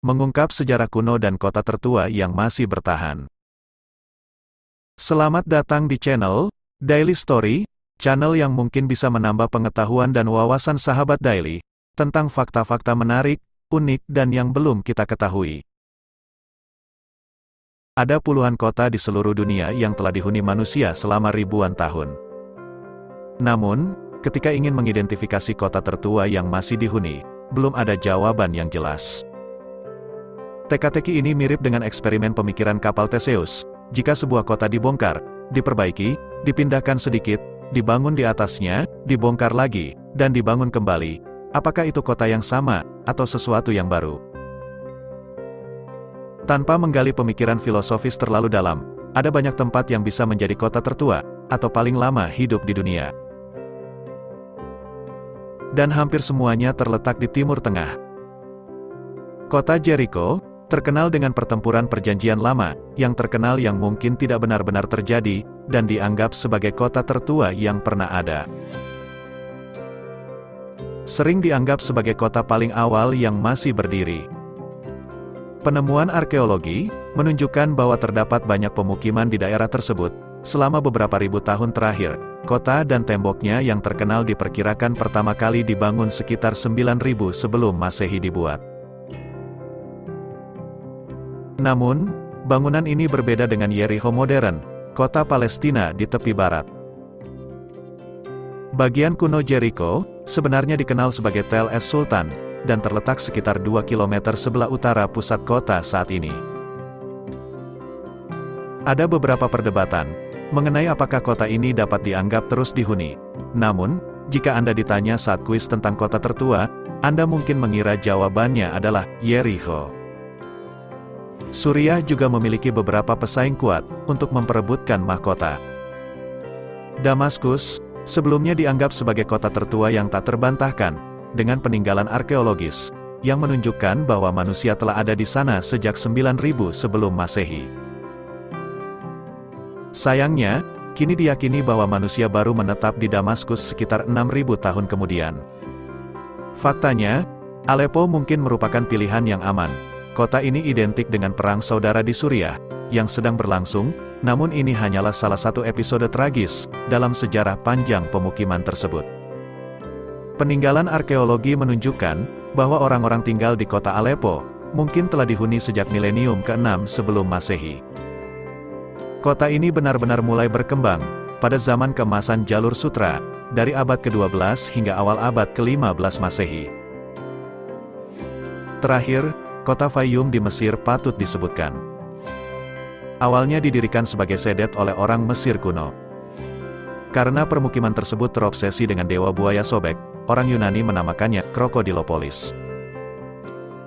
mengungkap sejarah kuno dan kota tertua yang masih bertahan. Selamat datang di channel Daily Story, channel yang mungkin bisa menambah pengetahuan dan wawasan sahabat Daily, tentang fakta-fakta menarik, unik dan yang belum kita ketahui. Ada puluhan kota di seluruh dunia yang telah dihuni manusia selama ribuan tahun. Namun, ketika ingin mengidentifikasi kota tertua yang masih dihuni, belum ada jawaban yang jelas. Teka-teki ini mirip dengan eksperimen pemikiran kapal Theseus. Jika sebuah kota dibongkar, diperbaiki, dipindahkan sedikit, dibangun di atasnya, dibongkar lagi, dan dibangun kembali, apakah itu kota yang sama, atau sesuatu yang baru? Tanpa menggali pemikiran filosofis terlalu dalam, ada banyak tempat yang bisa menjadi kota tertua, atau paling lama hidup di dunia. Dan hampir semuanya terletak di Timur Tengah. Kota Jericho, terkenal dengan pertempuran perjanjian lama, yang terkenal yang mungkin tidak benar-benar terjadi, dan dianggap sebagai kota tertua yang pernah ada. Sering dianggap sebagai kota paling awal yang masih berdiri. Penemuan arkeologi menunjukkan bahwa terdapat banyak pemukiman di daerah tersebut. Selama beberapa ribu tahun terakhir, kota dan temboknya yang terkenal diperkirakan pertama kali dibangun sekitar 9000 sebelum Masehi dibuat. Namun, bangunan ini berbeda dengan Yericho modern, kota Palestina di tepi barat. Bagian kuno Jericho sebenarnya dikenal sebagai Tel Es Sultan, dan terletak sekitar 2 km sebelah utara pusat kota saat ini. Ada beberapa perdebatan mengenai apakah kota ini dapat dianggap terus dihuni. Namun, jika Anda ditanya saat kuis tentang kota tertua, Anda mungkin mengira jawabannya adalah Yericho. Suriah juga memiliki beberapa pesaing kuat untuk memperebutkan mahkota. Damaskus sebelumnya dianggap sebagai kota tertua yang tak terbantahkan, dengan peninggalan arkeologis, yang menunjukkan bahwa manusia telah ada di sana sejak 9000 sebelum Masehi. Sayangnya, kini diyakini bahwa manusia baru menetap di Damaskus sekitar 6000 tahun kemudian. Faktanya, Aleppo mungkin merupakan pilihan yang aman. Kota ini identik dengan perang saudara di Suriah, yang sedang berlangsung, namun ini hanyalah salah satu episode tragis dalam sejarah panjang pemukiman tersebut. Peninggalan arkeologi menunjukkan bahwa orang-orang tinggal di kota Aleppo mungkin telah dihuni sejak milenium ke-6 sebelum Masehi. Kota ini benar-benar mulai berkembang pada zaman keemasan jalur sutra, dari abad ke-12 hingga awal abad ke-15 Masehi. Terakhir, kota Fayum di Mesir patut disebutkan. Awalnya didirikan sebagai sedet oleh orang Mesir kuno. Karena permukiman tersebut terobsesi dengan dewa buaya sobek, orang Yunani menamakannya Krokodilopolis.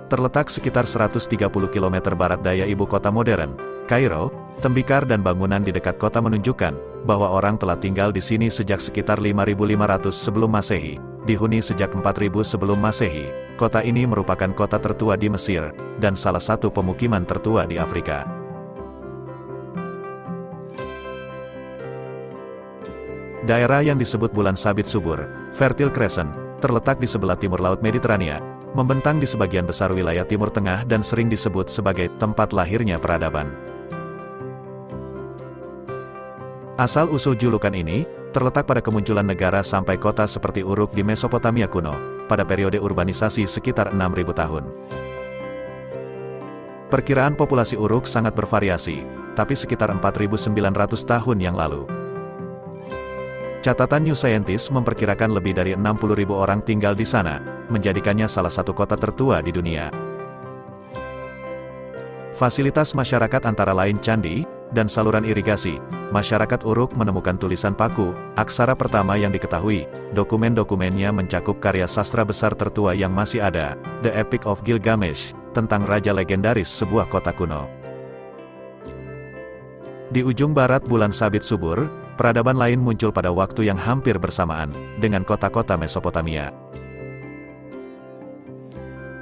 Terletak sekitar 130 km barat daya ibu kota modern, Kairo, tembikar dan bangunan di dekat kota menunjukkan bahwa orang telah tinggal di sini sejak sekitar 5500 sebelum Masehi, dihuni sejak 4000 sebelum Masehi. Kota ini merupakan kota tertua di Mesir, dan salah satu pemukiman tertua di Afrika. Daerah yang disebut bulan sabit subur, Fertile Crescent, terletak di sebelah timur Laut Mediterania, membentang di sebagian besar wilayah Timur Tengah dan sering disebut sebagai tempat lahirnya peradaban. Asal-usul julukan ini, terletak pada kemunculan negara sampai kota seperti Uruk di Mesopotamia kuno, pada periode urbanisasi sekitar 6000 tahun. Perkiraan populasi Uruk sangat bervariasi, tapi sekitar 4900 tahun yang lalu. Catatan New Scientist memperkirakan lebih dari 60.000 orang tinggal di sana, menjadikannya salah satu kota tertua di dunia. Fasilitas masyarakat antara lain candi, dan saluran irigasi. Masyarakat Uruk menemukan tulisan paku, aksara pertama yang diketahui. Dokumen-dokumennya mencakup karya sastra besar tertua yang masih ada, The Epic of Gilgamesh, tentang raja legendaris sebuah kota kuno. Di ujung barat bulan sabit subur, peradaban lain muncul pada waktu yang hampir bersamaan dengan kota-kota Mesopotamia.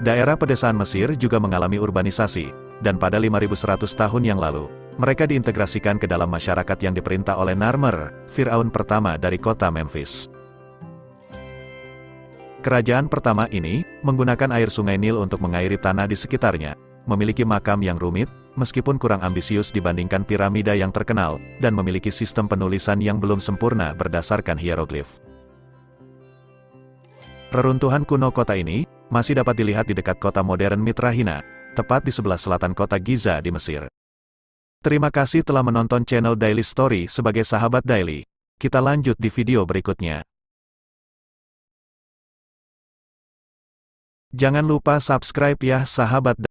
Daerah pedesaan Mesir juga mengalami urbanisasi, dan pada 5100 tahun yang lalu, mereka diintegrasikan ke dalam masyarakat yang diperintah oleh Narmer, Firaun pertama dari kota Memphis. Kerajaan pertama ini menggunakan air sungai Nil untuk mengairi tanah di sekitarnya, memiliki makam yang rumit, meskipun kurang ambisius dibandingkan piramida yang terkenal, dan memiliki sistem penulisan yang belum sempurna berdasarkan hieroglif. Reruntuhan kuno kota ini masih dapat dilihat di dekat kota modern Mitrahina, tepat di sebelah selatan kota Giza di Mesir. Terima kasih telah menonton channel Daily Story sebagai sahabat Daily. Kita lanjut di video berikutnya. Jangan lupa subscribe ya sahabat.